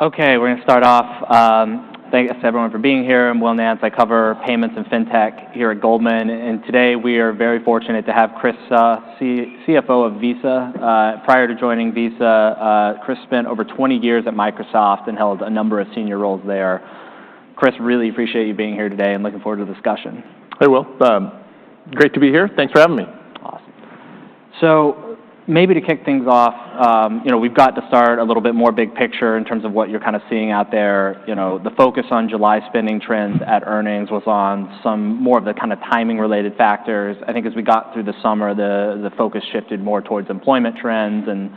Okay, we're going to start off. Thanks everyone for being here. I'm Will Nance. I cover payments and fintech here at Goldman. And today we are very fortunate to have Chris, CFO of Visa. Prior to joining Visa, Chris spent over 20 years at Microsoft and held a number of senior roles there. Chris, really appreciate you being here today and looking forward to the discussion. Hey, Will. Great to be here. Thanks for having me. Awesome. So maybe to kick things off, we've got to start a little bit more big picture in terms of what you're kind of seeing out there. The focus on July spending trends at earnings was on some more of the kind of timing-related factors. I think as we got through the summer, the focus shifted more towards employment trends and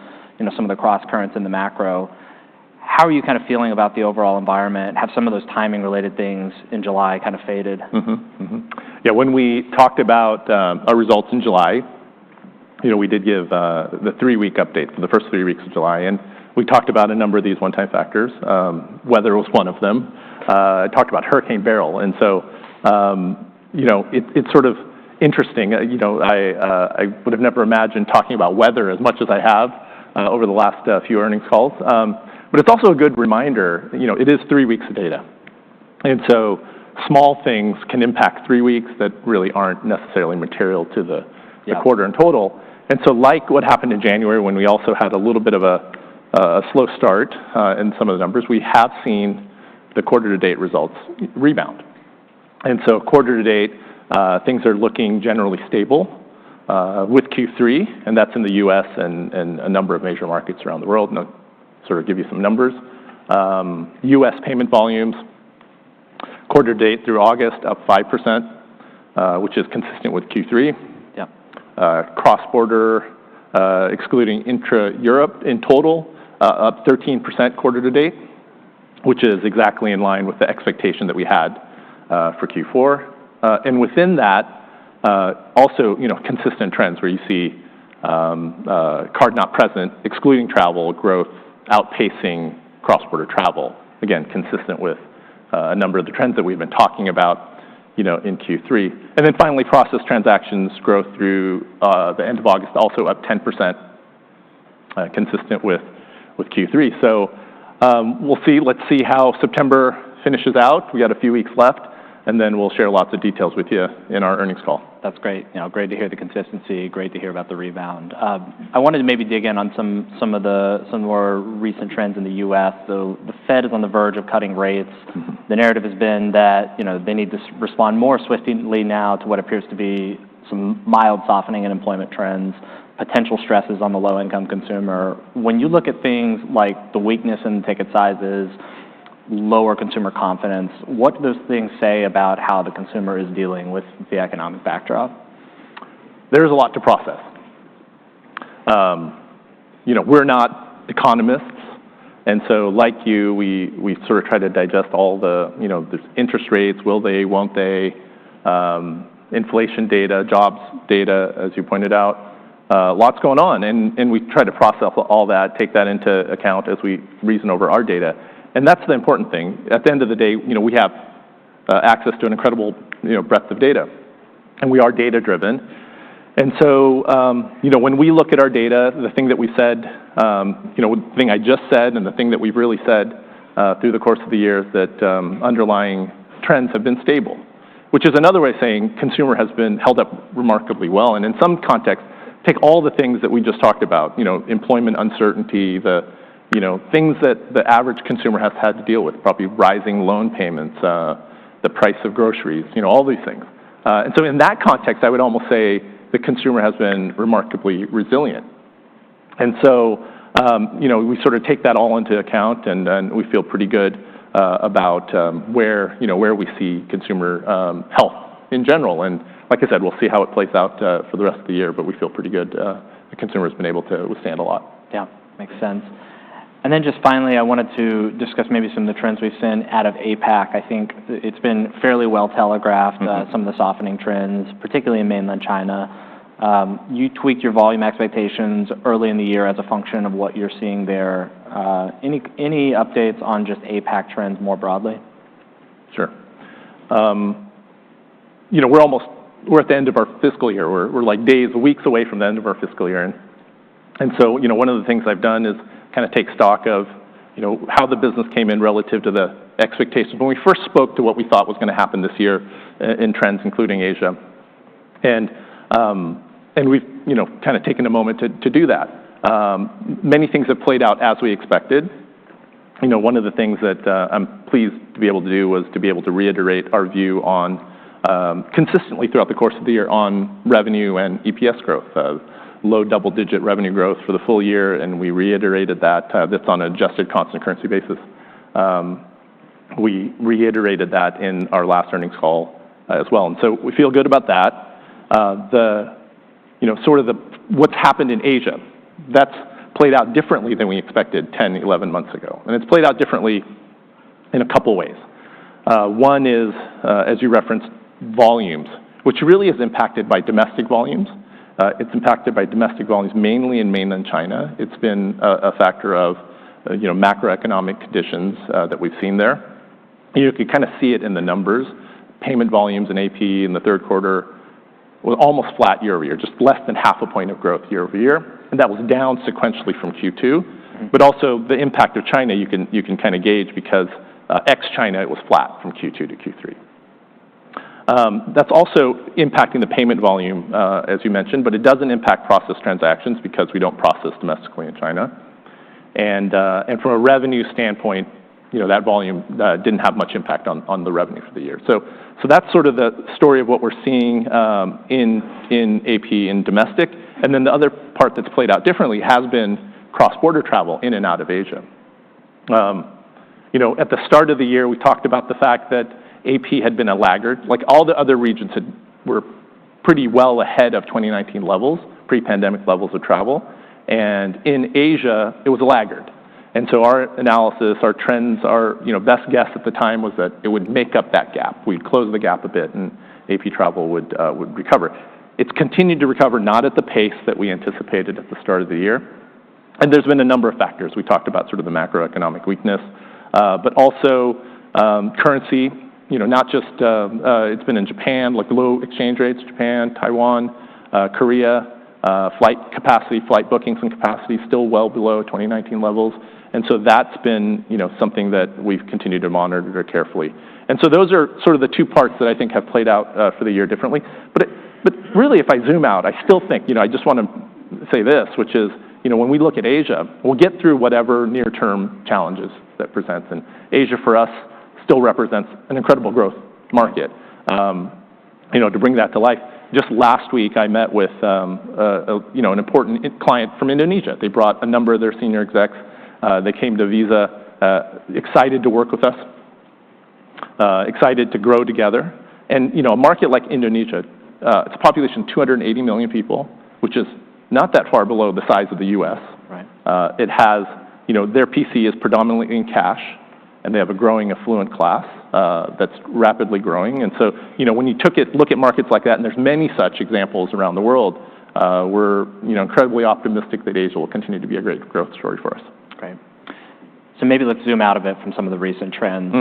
some of the cross currents in the macro. How are you kind of feeling about the overall environment? Have some of those timing-related things in July kind of faded? Yeah, when we talked about our results in July, we did give the 3-week update for the first 3 weeks of July, and we talked about a number of these one-time factors. Weather was one of them. I talked about Hurricane Beryl, and so it's sort of interesting. I would have never imagined talking about weather as much as I have over the last few earnings calls. But it's also a good reminder. It is 3 weeks of data, and so small things can impact 3 weeks that really aren't necessarily material to the quarter in total. And so like what happened in January when we also had a little bit of a slow start in some of the numbers, we have seen the quarter-to-date results rebound. And so quarter-to-date, things are looking generally stable with Q3, and that's in the U.S. and a number of major markets around the world. And I'll sort of give you some numbers. U.S. payment volumes, quarter-to-date through August, up 5%, which is consistent with Q3. Cross-border, excluding intra-Europe in total, up 13% quarter-to-date, which is exactly in line with the expectation that we had for Q4. And within that, also consistent trends where you see card not present, excluding travel, growth outpacing cross-border travel. Again, consistent with a number of the trends that we've been talking about in Q3. And then finally, processed transactions growth through the end of August, also up 10%, consistent with Q3. So we'll see. Let's see how September finishes out. We got a few weeks left, and then we'll share lots of details with you in our earnings call. That's great. Great to hear the consistency. Great to hear about the rebound. I wanted to maybe dig in on some more recent trends in the U.S. So the Fed is on the verge of cutting rates. The narrative has been that they need to respond more swiftly now to what appears to be some mild softening in employment trends, potential stresses on the low-income consumer. When you look at things like the weakness in ticket sizes, lower consumer confidence, what do those things say about how the consumer is dealing with the economic backdrop? There's a lot to process. We're not economists, and so like you, we sort of try to digest all the, there's interest rates, will they, won't they, inflation data, jobs data, as you pointed out, lots going on, and we try to process all that, take that into account as we reason over our data. And that's the important thing. At the end of the day, we have access to an incredible, breadth of data, and we are data-driven. And so, when we look at our data, the thing that we said, the thing I just said, and the thing that we've really said through the course of the year is that underlying trends have been stable, which is another way of saying consumer has been held up remarkably well. And in some context, take all the things that we just talked about, employment uncertainty, things that the average consumer has had to deal with, probably rising loan payments, the price of groceries, all these things. And so in that context, I would almost say the consumer has been remarkably resilient. And so, we sort of take that all into account, and we feel pretty good about where we see consumer health in general. And like I said, we'll see how it plays out for the rest of the year, but we feel pretty good. The consumer has been able to withstand a lot. Yeah, makes sense. And then just finally, I wanted to discuss maybe some of the trends we've seen out of APAC. I think it's been fairly well telegraphed, some of the softening trends, particularly in mainland China. You tweaked your volume expectations early in the year as a function of what you're seeing there. Any updates on just APAC trends more broadly? Sure. We're at the end of our fiscal year. We're like weeks away from the end of our fiscal year. And so, one of the things I've done is kind of take stock of how the business came in relative to the expectations when we first spoke to what we thought was going to happen this year in trends, including Asia. And we've kind of taken a moment to do that. Many things have played out as we expected. One of the things that I'm pleased to be able to do was to be able to reiterate our view on consistently throughout the course of the year on revenue and EPS growth, low double-digit revenue growth for the full year, and we reiterated that. That's on an adjusted constant currency basis. We reiterated that in our last earnings call as well, and so we feel good about that. What's happened in Asia, that's played out differently than we expected 10, 11 months ago. And it's played out differently in a couple ways. One is, as you referenced, volumes, which really is impacted by domestic volumes. It's impacted by domestic volumes mainly in mainland China. It's been a factor of macroeconomic conditions that we've seen there. You can kind of see it in the numbers. Payment volumes in AP in the third quarter were almost flat year over year, just less than half a point of growth year over year. And that was down sequentially from Q2. But also the impact of China, you can kind of gauge because ex-China, it was flat from Q2 to Q3. That's also impacting the payment volume, as you mentioned, but it doesn't impact processed transactions because we don't process domestically in China. And from a revenue standpoint, that volume didn't have much impact on the revenue for the year. So that's sort of the story of what we're seeing in AP in domestic. And then the other part that's played out differently has been cross-border travel in and out of Asia. At the start of the year, we talked about the fact that AP had been a laggard. Like all the other regions were pretty well ahead of 2019 levels, pre-pandemic levels of travel. And in Asia, it was a laggard. And so our analysis, our trends, our best guess at the time was that it would make up that gap. We'd close the gap a bit, and AP travel would recover. It's continued to recover, not at the pace that we anticipated at the start of the year. And there's been a number of factors. We talked about sort of the macroeconomic weakness, but also currency. Not just it's been in Japan, like low exchange rates, Japan, Taiwan, Korea. Flight capacity, flight bookings and capacity still well below 2019 levels. And so that's been, something that we've continued to monitor very carefully. And so those are sort of the two parts that I think have played out for the year differently. But really, if I zoom out, I still think, I just want to say this, which is, when we look at Asia, we'll get through whatever near-term challenges that presents. And Asia for us still represents an incredible growth market. To bring that to life, just last week I met with an important client from Indonesia. They brought a number of their senior execs. They came to Visa, excited to work with us, excited to grow together. And a market like Indonesia, it's a population of 280 million people, which is not that far below the size of the U.S. Right. It has, their PC is predominantly in cash, and they have a growing affluent class that's rapidly growing. And so, when you look at markets like that, and there's many such examples around the world, we're incredibly optimistic that Asia will continue to be a great growth story for us. Great. So maybe let's zoom out a bit from some of the recent trends.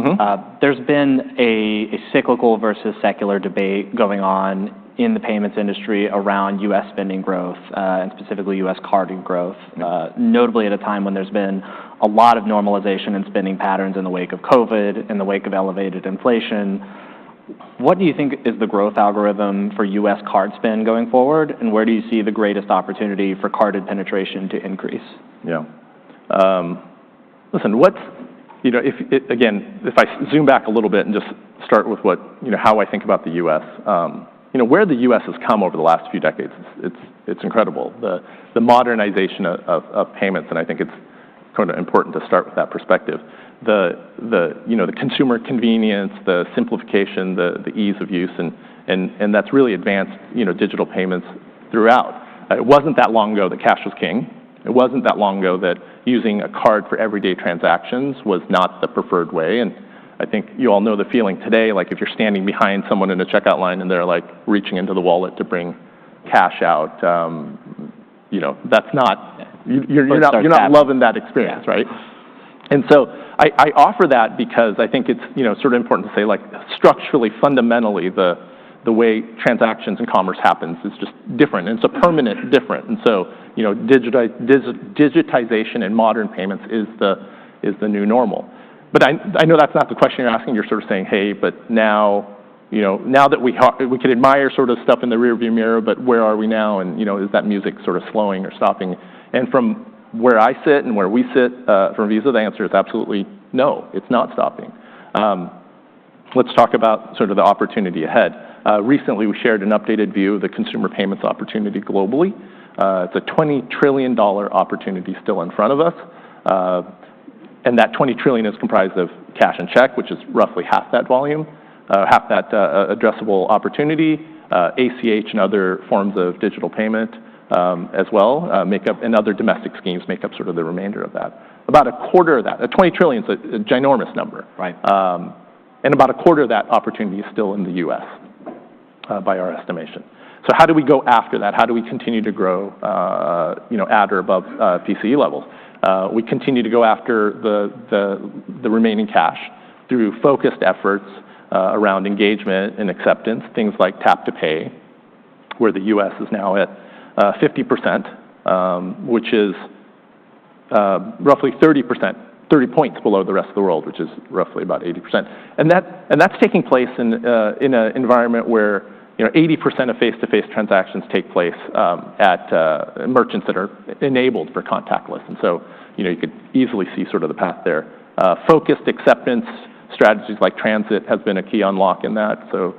There's been a cyclical versus secular debate going on in the payments industry around U.S. spending growth, and specifically U.S. carded growth, notably at a time when there's been a lot of normalization in spending patterns in the wake of COVID, in the wake of elevated inflation. What do you think is the growth algorithm for U.S. card spend going forward, and where do you see the greatest opportunity for carded penetration to increase? Yeah. Listen, if I zoom back a little bit and just start with how I think about the U.S., where the U.S. has come over the last few decades, it's incredible. The modernization of payments, and I think it's kind of important to start with that perspective. The consumer convenience, the simplification, the ease of use, and that's really advanced digital payments throughout. It wasn't that long ago that cash was king. It wasn't that long ago that using a card for everyday transactions was not the preferred way. And I think you all know the feeling today, like if you're standing behind someone in a checkout line and they're like reaching into the wallet to bring cash out, that's not, you're not loving that experience, right? And so I offer that because I think it's sort of important to say, like, structurally, fundamentally, the way transactions and commerce happens is just different, and it's a permanent different. And so digitization and modern payments is the new normal. But I know that's not the question you're asking. You're sort of saying, hey, but now, now that we can admire sort of stuff in the rearview mirror, but where are we now? And, is that music sort of slowing or stopping? And from where I sit and where we sit from Visa, the answer is absolutely no, it's not stopping. Let's talk about sort of the opportunity ahead. Recently, we shared an updated view of the consumer payments opportunity globally. It's a $20 trillion opportunity still in front of us. And that $20 trillion is comprised of cash and check, which is roughly half that volume, half that addressable opportunity. ACH and other forms of digital payment as well make up, and other domestic schemes make up sort of the remainder of that. About a quarter of that, 20 trillion is a ginormous number. Right. And about a quarter of that opportunity is still in the U.S. By our estimation. So how do we go after that? How do we continue to grow, at or above PCE levels? We continue to go after the remaining cash through focused efforts around engagement and acceptance, things like tap to pay, where the U.S. is now at 50%, which is roughly 30 points below the rest of the world, which is roughly about 80%. And that's taking place in an environment where 80% of face-to-face transactions take place at merchants that are enabled for contactless. And so, you could easily see sort of the path there. Focused acceptance strategies like transit has been a key unlock in that. So,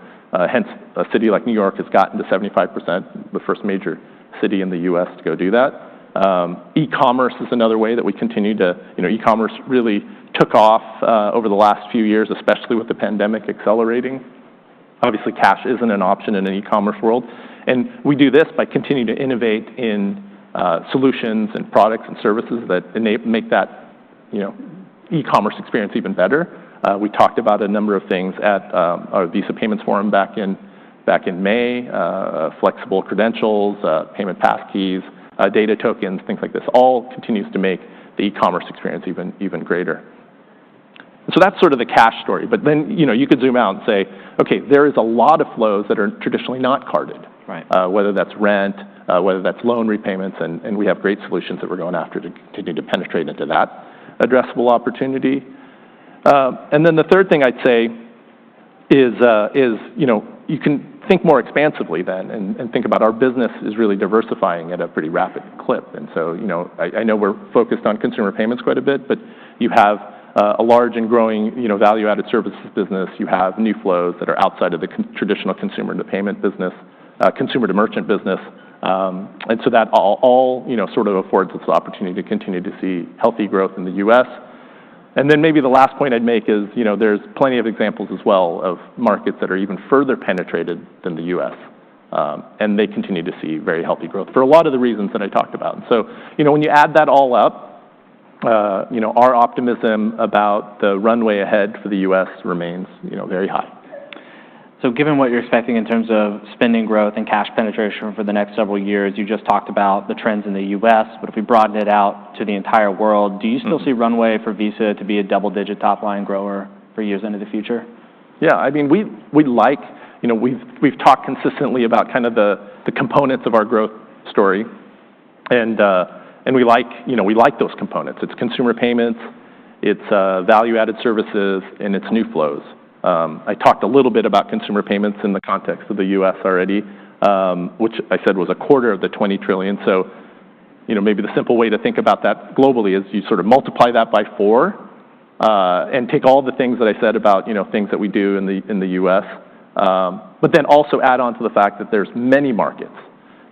hence, a city like New York has gotten to 75%, the first major city in the U.S. to go do that. E-commerce is another way that we continue to, e-commerce really took off over the last few years, especially with the pandemic accelerating. Obviously, cash isn't an option in an e-commerce world. And we do this by continuing to innovate in solutions and products and services that make that, e-commerce experience even better. We talked about a number of things at our Visa Payments Forum back in May, flexible credentials, payment passkeys, data tokens, things like this. All continues to make the e-commerce experience even greater. So that's sort of the cash story. But then, you could zoom out and say, okay, there is a lot of flows that are traditionally not carded, right? Whether that's rent, whether that's loan repayments, and we have great solutions that we're going after to continue to penetrate into that addressable opportunity. And then the third thing I'd say is you can think more expansively then and think about our business is really diversifying at a pretty rapid clip. And so, I know we're focused on consumer payments quite a bit, but you have a large and growing, value-added services business. You have new flows that are outside of the traditional consumer to payment business, consumer to merchant business. And so that all sort of affords us the opportunity to continue to see healthy growth in the U.S. And then maybe the last point I'd make is, there's plenty of examples as well of markets that are even further penetrated than the U.S. And they continue to see very healthy growth for a lot of the reasons that I talked about. And so, when you add that all up, our optimism about the runway ahead for the U.S. remains, very high. So given what you're expecting in terms of spending growth and cash penetration for the next several years, you just talked about the trends in the U.S., but if we broaden it out to the entire world, do you still see runway for Visa to be a double-digit top-line grower for years into the future? Yeah, I mean, we like, we've talked consistently about kind of the components of our growth story, and we like those components. It's consumer payments, it's value-added services, and it's new flows. I talked a little bit about consumer payments in the context of the U.S. already, which I said was a quarter of the 20 trillion. So, maybe the simple way to think about that globally is you sort of multiply that by 4 and take all the things that I said about, things that we do in the U.S., but then also add on to the fact that there's many markets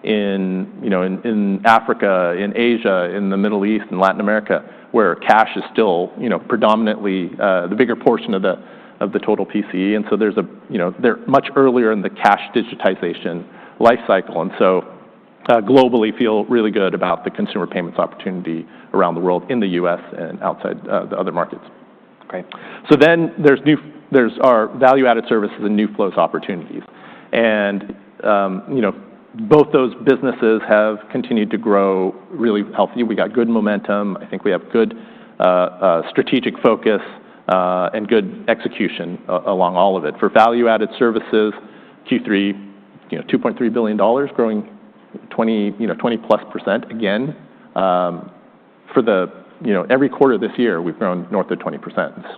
in Africa, in Asia, in the Middle East, and Latin America, where cash is still, predominantly the bigger portion of the total PCE, and so they're much earlier in the cash digitization life cycle, and so globally feel really good about the consumer payments opportunity around the world in the U.S. and outside the other markets. Great. So then there's our value-added services and new flows opportunities, and both those businesses have continued to grow really healthy. We got good momentum. I think we have good strategic focus and good execution along all of it. For value-added services, Q3, $2.3 billion, growing 20+% again. For the every quarter this year, we've grown north of 20%.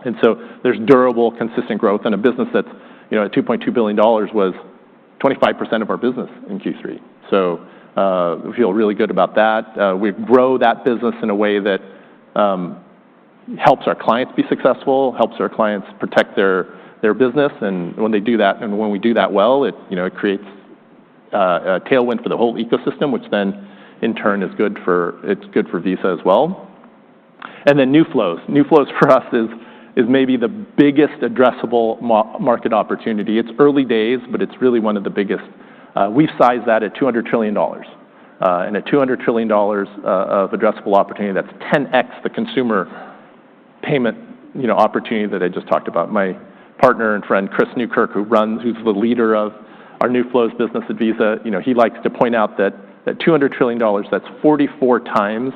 And so there's durable, consistent growth, and a business that's, at $2.2 billion was 25% of our business in Q3. So we feel really good about that. We grow that business in a way that helps our clients be successful, helps our clients protect their business, and when they do that, and when we do that well, it creates a tailwind for the whole ecosystem, which then in turn is good for Visa as well. And then new flows. New flows for us is maybe the biggest addressable market opportunity. It's early days, but it's really one of the biggest. We've sized that at $200 trillion. And at $200 trillion of addressable opportunity, that's 10x the consumer payment opportunity that I just talked about. My partner and friend, Chris Newkirk, who's the leader of our new flows business at Visa, he likes to point out that $200 trillion, that's 44 times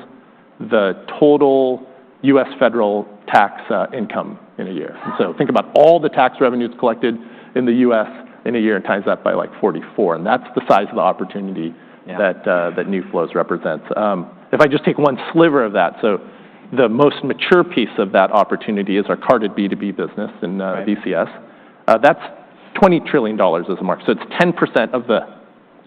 the total U.S. federal tax income in a year. And so think about all the tax revenues collected in the U.S. in a year and times that by like 44. And that's the size of the opportunity that new flows represents. If I just take one sliver of that, so the most mature piece of that opportunity is our carded B2B business in VCS. That's $20 trillion as a market. So it's 10% of the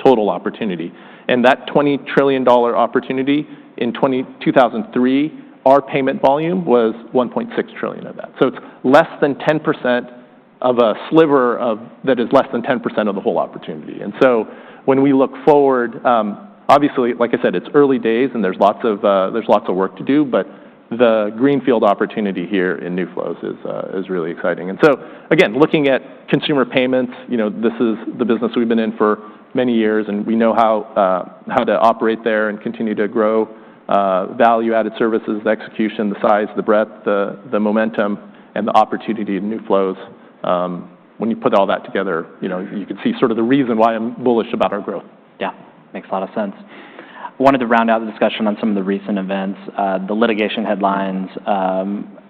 total opportunity. And that $20 trillion opportunity in 2003, our payment volume was 1.6 trillion of that. So it's less than 10% of a sliver that is less than 10% of the whole opportunity. And so when we look forward, obviously, like I said, it's early days and there's lots of work to do, but the greenfield opportunity here in new flows is really exciting. And so again, looking at consumer payments, this is the business we've been in for many years, and we know how to operate there and continue to grow value-added services, the execution, the size, the breadth, the momentum, and the opportunity in new flows. When you put all that together, you can see sort of the reason why I'm bullish about our growth. Yeah, makes a lot of sense. I wanted to round out the discussion on some of the recent events. The litigation headlines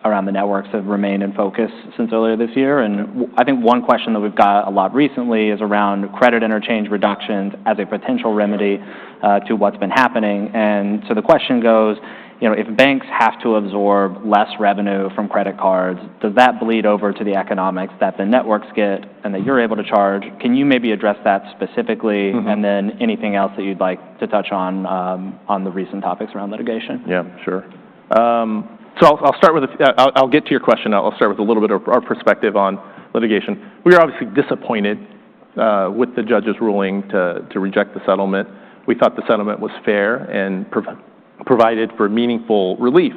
around the networks have remained in focus since earlier this year. And I think one question that we've got a lot recently is around credit interchange reductions as a potential remedy to what's been happening. And so the question goes, if banks have to absorb less revenue from credit cards, does that bleed over to the economics that the networks get and that you're able to charge? Can you maybe address that specifically? Mm-hmm. And then anything else that you'd like to touch on the recent topics around litigation? Yeah, sure. So I'll start with, I'll get to your question. I'll start with a little bit of our perspective on litigation. We are obviously disappointed with the judge's ruling to reject the settlement. We thought the settlement was fair and provided for meaningful relief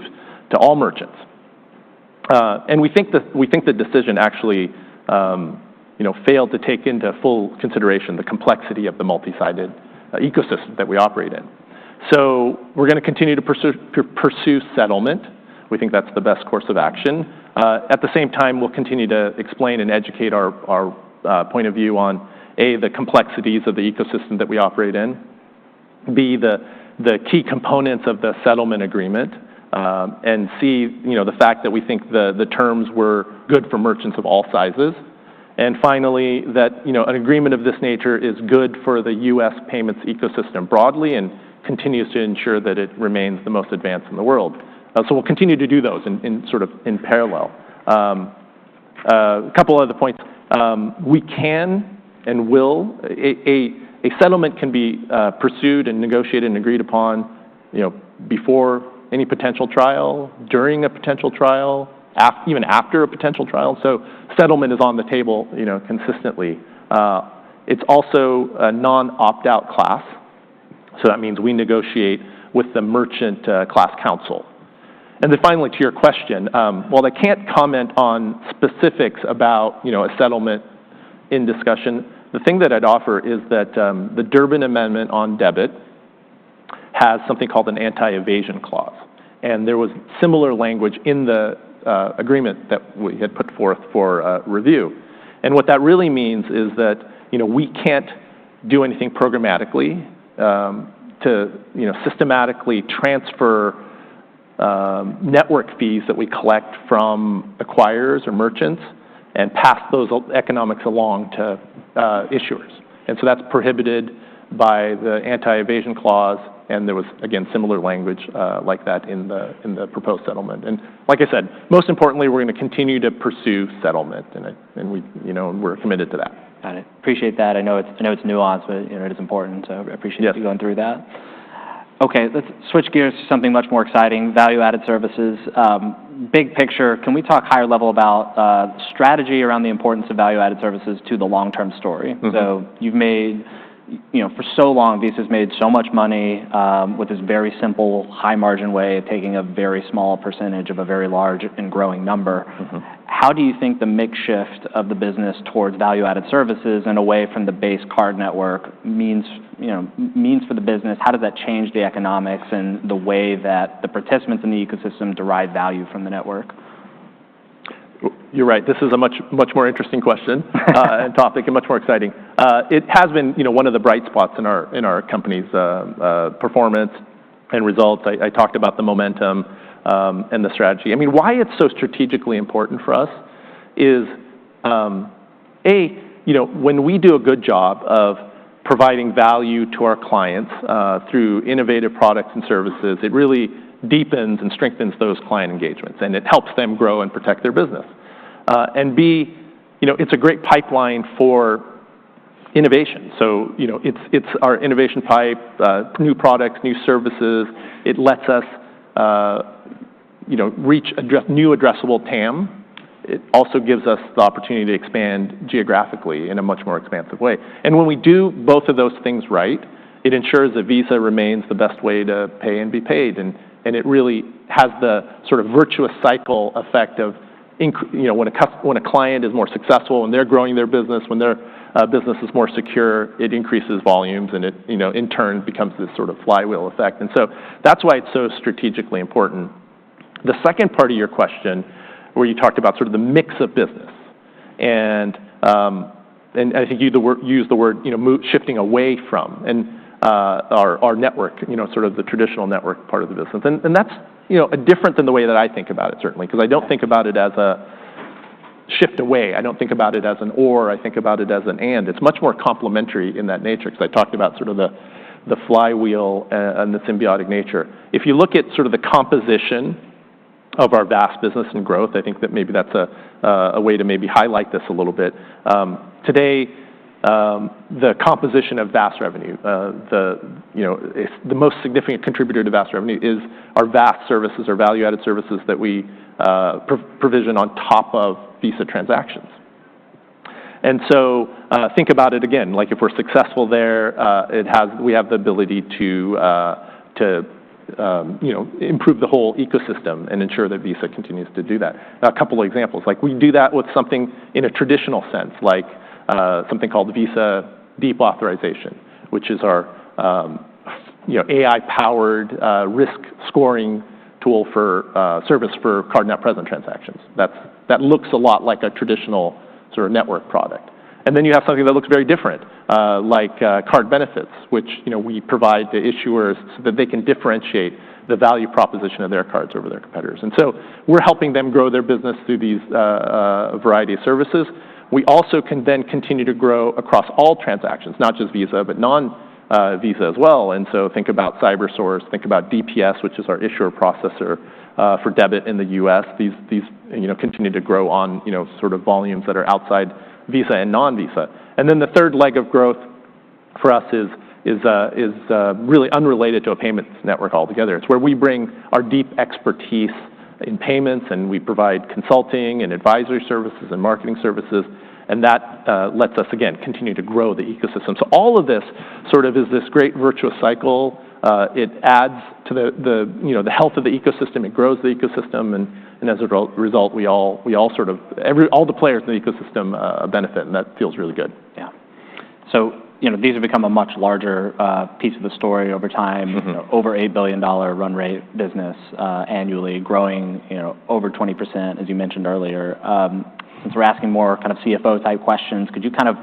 to all merchants. And we think the decision actually failed to take into full consideration the complexity of the multi-sided ecosystem that we operate in. So we're going to continue to pursue settlement. We think that's the best course of action. At the same time, we'll continue to explain and educate our point of view on A, the complexities of the ecosystem that we operate in, B, the key components of the settlement agreement, and C, the fact that we think the terms were good for merchants of all sizes, and finally, that an agreement of this nature is good for the U.S. payments ecosystem broadly and continues to ensure that it remains the most advanced in the world. So we'll continue to do those in parallel. A couple other points. We can and will. A settlement can be pursued and negotiated and agreed upon, before any potential trial, during a potential trial, even after a potential trial. So settlement is on the table, consistently. It's also a non-opt-out class. So that means we negotiate with the merchant class counsel. And then finally, to your question, while I can't comment on specifics about a settlement in discussion, the thing that I'd offer is that the Durbin Amendment on debit has something called an anti-evasion clause. And there was similar language in the agreement that we had put forth for review. And what that really means is that we can't do anything programmatically to systematically transfer network fees that we collect from acquirers or merchants and pass those economics along to issuers. And so that's prohibited by the anti-evasion clause And there was, again, similar language like that in the proposed settlement. And like I said, most importantly, we're going to continue to pursue settlement, and we're committed to that. Got it. Appreciate that. I know it's nuanced, but it is important. So I appreciate you going through that. Okay, let's switch gears to something much more exciting: value-added services. Big picture, can we talk higher level about strategy around the importance of value-added services to the long-term story? Mm-hmm. So you've made, for so long, Visa's made so much money with this very simple, high-margin way of taking a very small percentage of a very large and growing number. Mm-hmm. How do you think the mix shift of the business towards value-added services and away from the base card network means for the business? How does that change the economics and the way that the participants in the ecosystem derive value from the network? You're right. This is a much more interesting question and topic, and much more exciting. It has been, one of the bright spots in our company's performance and results. I talked about the momentum and the strategy. I mean, why it's so strategically important for us is, when we do a good job of providing value to our clients through innovative products and services, it really deepens and strengthens those client engagements, and it helps them grow and protect their business. And B, it's a great pipeline for innovation. So, it's our innovation pipe, new products, new services. It lets us, reach new addressable TAM. It also gives us the opportunity to expand geographically in a much more expansive way. And when we do both of those things right, it ensures that Visa remains the best way to pay and be paid. And it really has the sort of virtuous cycle effect of, when a client is more successful and they're growing their business, when their business is more secure, it increases volumes, and it, in turn becomes this sort of flywheel effect. And so that's why it's so strategically important. The second part of your question, where you talked about sort of the mix of business, and I think you used the word, shifting away from, and our network, sort of the traditional network part of the business, and that's different than the way that I think about it, certainly, because I don't think about it as a shift away. I don't think about it as an or. I think about it as an and. It's much more complementary in that nature, because I talked about sort of the flywheel and the symbiotic nature. If you look at sort of the composition of our VAS business and growth, I think that maybe that's a way to maybe highlight this a little bit. Today, the composition of VAS revenue, the most significant contributor to VAS revenue is our VAS services, or value-added services that we provision on top of Visa transactions. And so think about it again, like if we're successful there, we have the ability to improve the whole ecosystem and ensure that Visa continues to do that. A couple of examples, like we do that with something in a traditional sense, like something called Visa Deep Authorization, which is our AI-powered risk scoring tool for service for card-not-present transactions. That looks a lot like a traditional sort of network product. And then you have something that looks very different, like card benefits, which we provide to issuers so that they can differentiate the value proposition of their cards over their competitors. And so we're helping them grow their business through these variety of services. We also can then continue to grow across all transactions, not just Visa, but non-Visa as well. And so think about CyberSource, think about DPS, which is our issuer processor for debit in the U.S. These continue to grow on sort of volumes that are outside Visa and non-Visa. And then the third leg of growth for us is really unrelated to a payments network altogether. It's where we bring our deep expertise in payments, and we provide consulting and advisory services and marketing services, and that lets us, again, continue to grow the ecosystem. So all of this sort of is this great virtuous cycle. It adds to the health of the ecosystem. It grows the ecosystem, and as a result, we all sort of all the players in the ecosystem benefit, and that feels really good. Yeah. So these have become a much larger piece of the story over time. Mm-hmm. Over $8 billion run rate business annually, growing over 20%, as you mentioned earlier. Since we're asking more kind of CFO type questions, could you kind of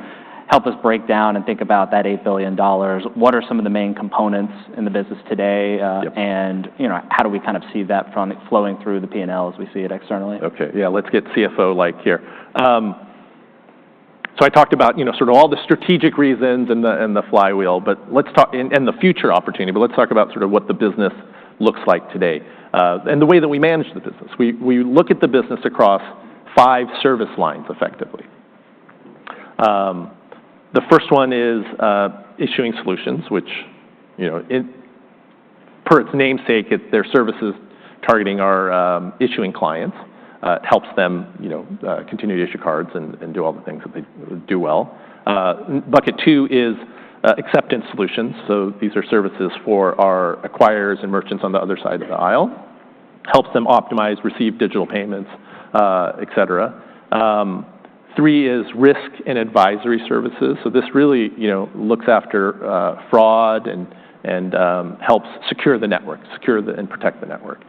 help us break down and think about that $8 billion? What are some of the main components in the business today? Yep. And how do we kind of see that flowing through the P&L as we see it externally? Okay, yeah, let's get CFO-like here. So I talked about, sort of all the strategic reasons and the flywheel, but let's talk, and the future opportunity, but let's talk about sort of what the business looks like today, and the way that we manage the business. We look at the business across 5 service lines effectively. The first one is issuing solutions, which, per its namesake, their services targeting our issuing clients. It helps them, continue to issue cards and do all the things that they do well. Bucket 2 is acceptance solutions. So these are services for our acquirers and merchants on the other side of the aisle. Helps them optimize, receive digital payments, et cetera. 3 is risk and advisory services. So this really, looks after fraud and helps secure the network, and protect the network.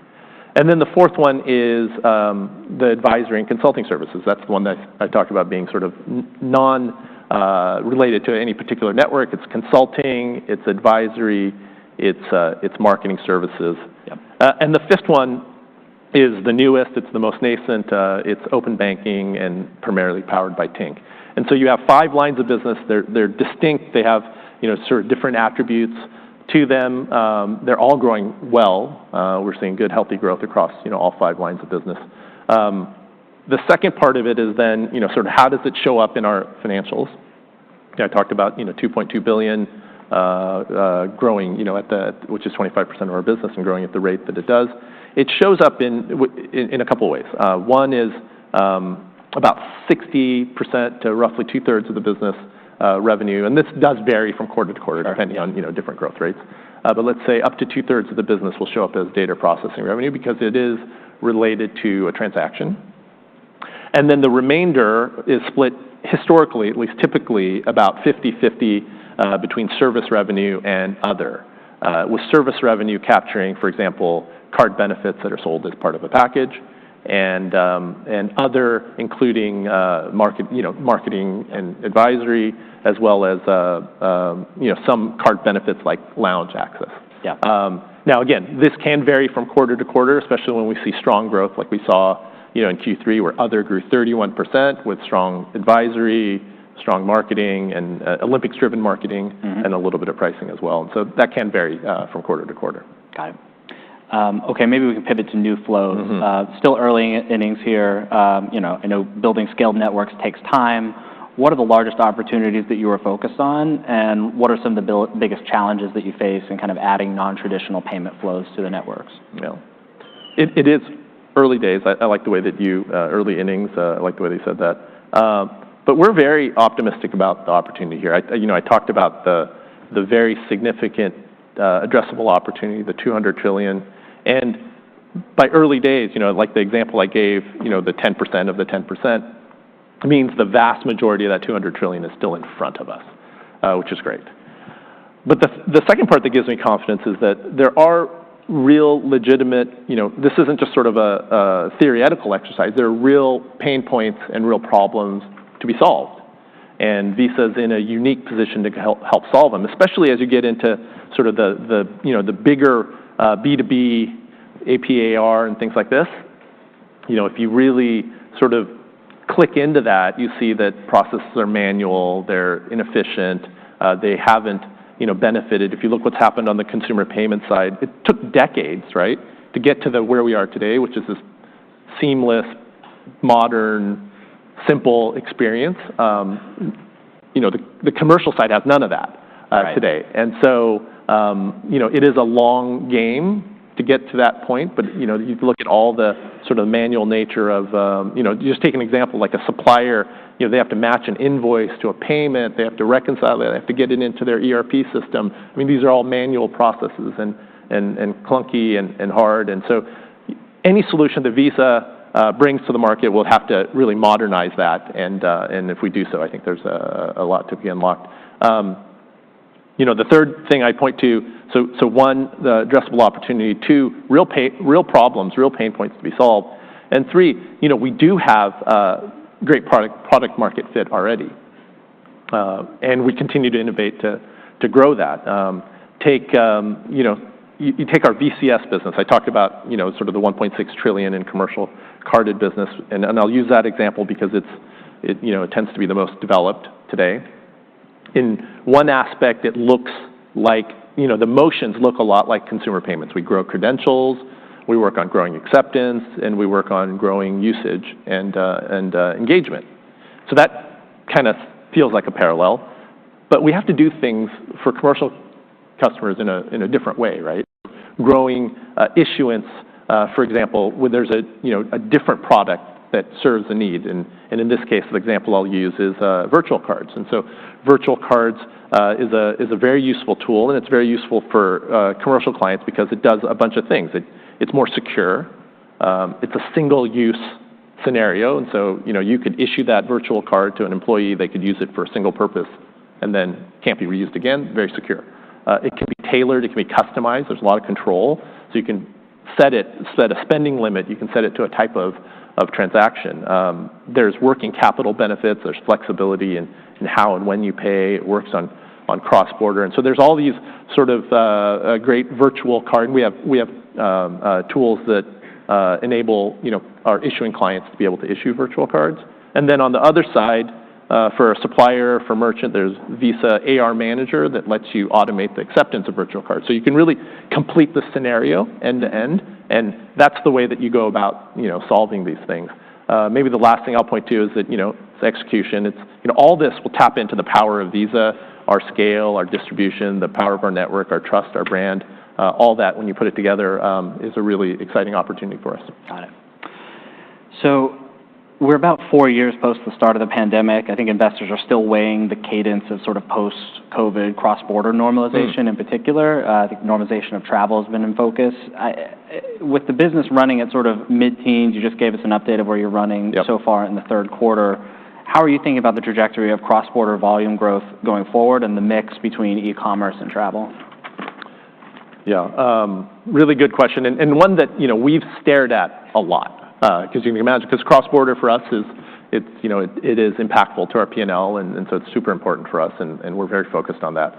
And then the fourth one is the advisory and consulting services. That's the one that I talked about being sort of non-related to any particular network. It's consulting, it's advisory, it's marketing services. Yep. And the fifth one is the newest. It's the most nascent. It's open banking and primarily powered by Tink. And so you have 5 lines of business. They're distinct. They have sort of different attributes to them. They're all growing well. We're seeing good, healthy growth across all 5 lines of business. The second part of it is then sort of how does it show up in our financials? I talked about $2.2 billion growing which is 25% of our business and growing at the rate that it does. It shows up in a couple of ways. One is about 60% to roughly 2/3 of the business revenue, and this does vary from quarter to quarter depending on different growth rates. But let's say up to 2/3 of the business will show up as data processing revenue because it is related to a transaction. And then the remainder is split historically, at least typically, about 50-50 between service revenue and other. With service revenue capturing, for example, card benefits that are sold as part of a package, and other including marketing and advisory, as well as some card benefits like lounge access. Yeah. Now again, this can vary from quarter to quarter, especially when we see strong growth like we saw in Q3, where other grew 31% with strong advisory, strong marketing, and Olympics-driven marketing, and a little bit of pricing as well. And so that can vary from quarter to quarter. Got it. Okay, maybe we can pivot to new flows. Still early innings here. I know building scaled networks takes time. What are the largest opportunities that you are focused on, and what are some of the biggest challenges that you face in kind of adding non-traditional payment flows to the networks? Yeah, it is early days. I like the way that early innings. I like the way they said that. But we're very optimistic about the opportunity here. I talked about the very significant addressable opportunity, the $200 trillion. And by early days, like the example I gave, the 10% of the 10% means the vast majority of that $200 trillion is still in front of us, which is great. But the second part that gives me confidence is that there are real legitimate, this isn't just sort of a theoretical exercise. There are real pain points and real problems to be solved. And Visa's in a unique position to help solve them, especially as you get into sort of the bigger B2B, AP/AR, and things like this. If you really sort of click into that, you see that processes are manual, they're inefficient, they haven't benefited. If you look what's happened on the consumer payment side, it took decades, right, to get to where we are today, which is this seamless, modern, simple experience. The commercial side has none of that today. And so, it is a long game to get to that point, but, you look at all the sort of manual nature of, just take an example, like a supplier, they have to match an invoice to a payment, they have to reconcile it, they have to get it into their ERP system. I mean, these are all manual processes and clunky and hard. And so any solution that Visa brings to the market will have to really modernize that. And if we do so, I think there's a lot to be unlocked. The third thing I point to, so one, the addressable opportunity. 2, real problems, real pain points to be solved. And 3, we do have great product market fit already. And we continue to innovate to grow that. You take our VCS business. I talked about, sort of the $1.6 trillion in commercial carded business. And I'll use that example because it's it tends to be the most developed today. In one aspect, it looks like, the motions look a lot like consumer payments. We grow credentials, we work on growing acceptance, and we work on growing usage and engagement. So that kind of feels like a parallel. But we have to do things for commercial customers in a different way, right? Growing issuance, for example, where there's a different product that serves a need. And in this case, the example I'll use is virtual cards. And so virtual cards is a very useful tool, and it's very useful for commercial clients because it does a bunch of things. It's more secure. It's a single-use scenario, and so you could issue that virtual card to an employee. They could use it for a single purpose, and then can't be reused again. Very secure. It can be tailored. It can be customized. There's a lot of control, so you can set a spending limit. You can set it to a type of transaction. There's working capital benefits. There's flexibility in how and when you pay. It works on cross-border, and so there's all these sort of great virtual card. We have tools that enable our issuing clients to be able to issue virtual cards. And then on the other side, for a supplier, for merchant, there's Visa AR Manager that lets you automate the acceptance of virtual cards. So you can really complete the scenario end to end, and that's the way that you go about solving these things. Maybe the last thing I'll point to is that it's execution. It's all this will tap into the power of Visa, our scale, our distribution, the power of our network, our trust, our brand. All that, when you put it together, is a really exciting opportunity for us. Got it. So we're about 4 years post the start of the pandemic. I think investors are still weighing the cadence of sort of post-COVID cross-border normalization in particular. I think normalization of travel has been in focus. With the business running at sort of mid-teens, you just gave us an update of where you're running so far in the third quarter. How are you thinking about the trajectory of cross-border volume growth going forward and the mix between e-commerce and travel? Yeah, really good question, and one that we've stared at a lot. Because you can imagine, because cross-border for us it is impactful to our P&L, and so it's super important for us, and we're very focused on that.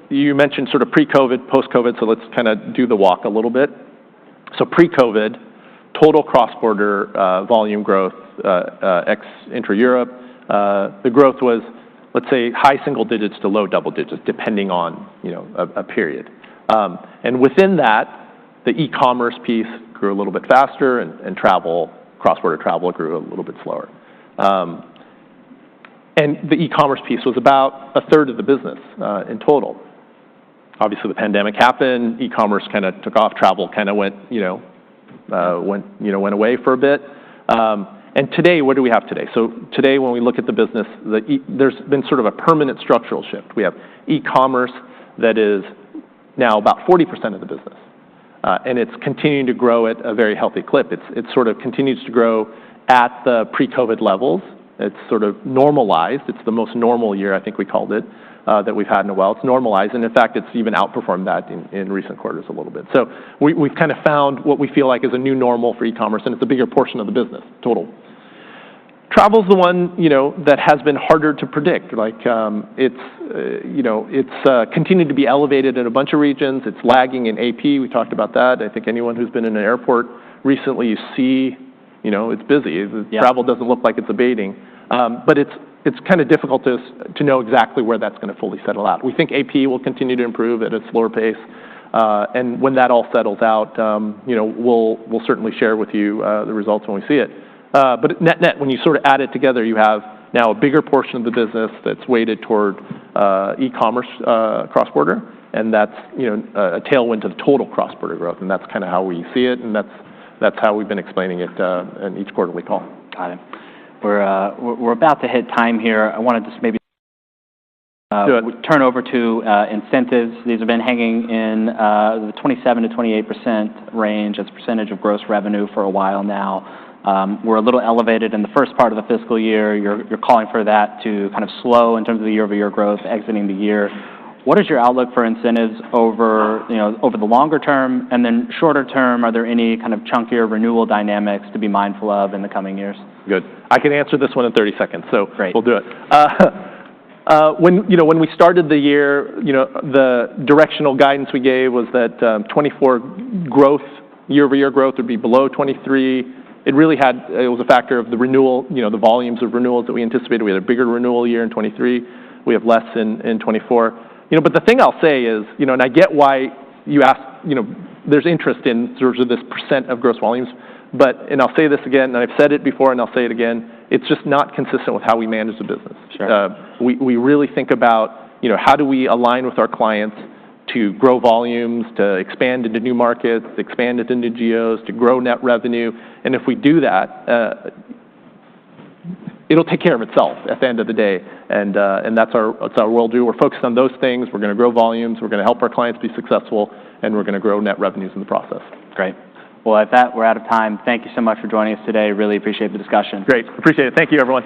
You mentioned sort of pre-COVID, post-COVID, so let's kind of do the walk a little bit. So pre-COVID, total cross-border volume growth, ex-intra-Europe, the growth was, let's say, high single digits to low double digits, depending on a period. And within that, the e-commerce piece grew a little bit faster, and cross-border travel grew a little bit slower. And the e-commerce piece was about a third of the business in total. Obviously, the pandemic happened. E-commerce kind of took off. Travel kind of went away for a bit. And today, what do we have today? So today, when we look at the business, there's been sort of a permanent structural shift. We have e-commerce that is now about 40% of the business. And it's continuing to grow at a very healthy clip. It sort of continues to grow at the pre-COVID levels. It's sort of normalized. It's the most normal year, I think we called it, that we've had in a while. It's normalized, and in fact, it's even outperformed that in recent quarters a little bit. So we've kind of found what we feel like is a new normal for e-commerce, and it's a bigger portion of the business, total. Travel's the one, that has been harder to predict. Like, it's continued to be elevated in a bunch of regions. It's lagging in AP. We talked about that. I think anyone who's been in an airport recently, you see, it's busy. Travel doesn't look like it's abating. But it's kind of difficult to know exactly where that's going to fully settle out. We think AP will continue to improve at a slower pace. And when that all settles out, we'll certainly share with you the results when we see it. But net, when you sort of add it together, you have now a bigger portion of the business that's weighted toward e-commerce cross-border, and that's a tailwind to the total cross-border growth, and that's kind of how we see it, and that's how we've been explaining it in each quarterly call. Got it. We're about to hit time here. I wanted to just maybe turn over to incentives. These have been hanging in the 27 to 28% range as a percentage of gross revenue for a while now. We're a little elevated in the first part of the fiscal year. You're calling for that to kind of slow in terms of the year-over-year growth exiting the year. What is your outlook for incentives over the longer term, and then shorter term? Are there any kind of chunkier renewal dynamics to be mindful of in the coming years? Good. I can answer this one in 30 seconds, so Great. We'll do it. When we started the year, the directional guidance we gave was that 24 growth, year-over-year growth would be below 23, it was a factor of the renewal, the volumes of renewals that we anticipated. We had a bigger renewal year in 23. We have less in 24. But the thing I'll say is, and I get why you asked, there's interest in sort of this percent of gross volumes, and I'll say this again, and I've said it before, and I'll say it again, it's just not consistent with how we manage the business. Sure. We really think about, how do we align with our clients to grow volumes, to expand into new markets, expand into new geos, to grow net revenue. And if we do that, it'll take care of itself at the end of the day. And that's our worldview. We're focused on those things. We're going to grow volumes. We're going to help our clients be successful, and we're going to grow net revenues in the process. Great. Well, at that, we're out of time. Thank you so much for joining us today. Really appreciate the discussion. Great. Appreciate it. Thank you, everyone.